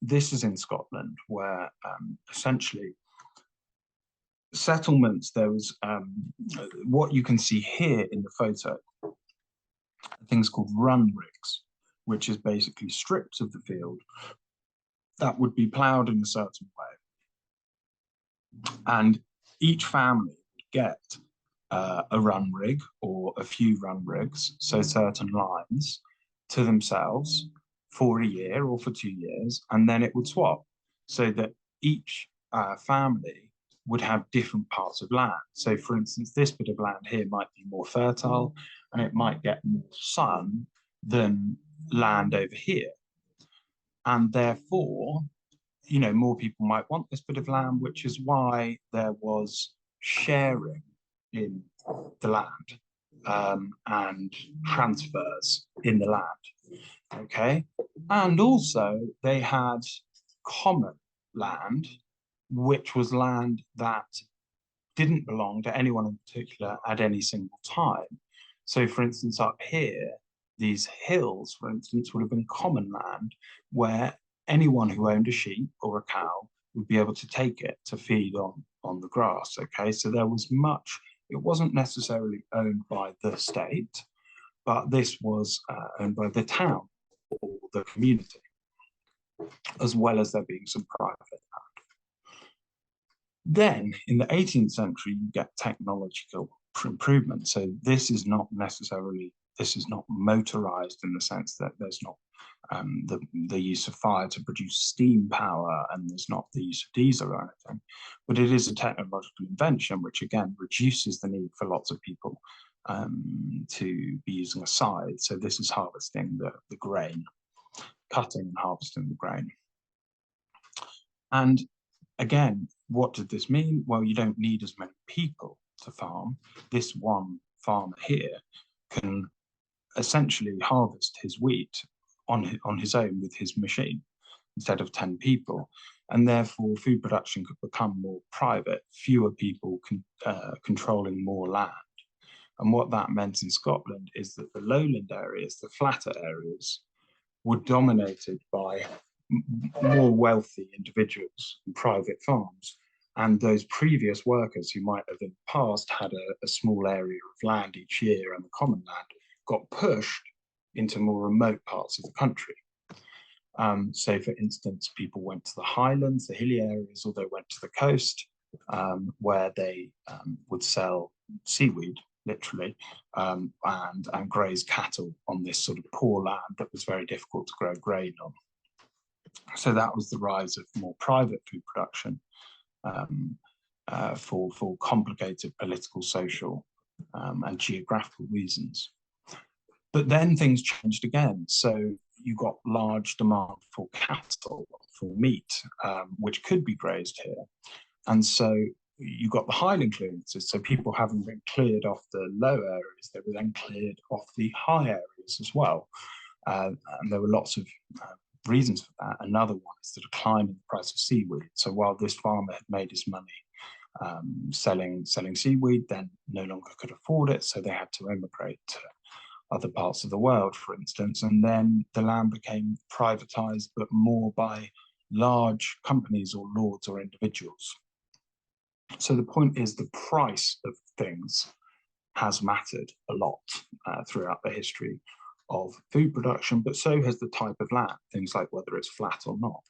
this is in Scotland, where essentially settlements, there was what you can see here in the photo, things called run rigs, which is basically strips of the field that would be ploughed in a certain way. And each family would get a run rig or a few run rigs, so certain lines, to themselves for a year or for 2 years, and then it would swap, so that each family would have different parts of land. So for instance, this bit of land here might be more fertile and it might get more sun than land over here. And therefore, more people might want this bit of land, which is why there was sharing in the land and transfers in the land. Okay. And also they had common land, which was land that didn't belong to anyone in particular at any single time. So for instance, up here, these hills, for instance, would have been common land where anyone who owned a sheep or a cow would be able to take it to feed on the grass. Okay, so there was much, it wasn't necessarily owned by the state, but this was owned by the town or the community, as well as there being some private land. Then in the 18th century, you get technological improvement. So this is not motorized in the sense that there's not the use of fire to produce steam power, and there's not the use of diesel or anything, but it is a technological invention which again reduces the need for lots of people to be using a scythe. So this is harvesting the grain, cutting and harvesting the grain. And again, what did this mean? Well, you don't need as many people to farm. This one farmer here can essentially harvest his wheat on his own with his machine instead of 10 people. And therefore food production could become more private, fewer people controlling more land. And what that meant in Scotland is that the lowland areas, the flatter areas, were dominated by more wealthy individuals and private farms. And those previous workers who might have in the past had a small area of land each year and the common land got pushed into more remote parts of the country. So for instance, people went to the highlands, the hilly areas, or they went to the coast where they would sell seaweed, literally, and graze cattle on this sort of poor land that was very difficult to grow grain on. So that was the rise of more private food production for complicated political, social, and geographical reasons. But then things changed again. So you got large demand for cattle, for meat, which could be grazed here. And so you got the highland clearances. So people having been cleared off the low areas, they were then cleared off the high areas as well. And there were lots of reasons for that. Another one is the decline in the price of seaweed. So while this farmer had made his money selling seaweed, then no longer could afford it. So they had to emigrate to other parts of the world, for instance, and then the land became privatized, but more by large companies or lords or individuals. So the point is the price of things has mattered a lot throughout the history of food production, but so has the type of land, things like whether it's flat or not.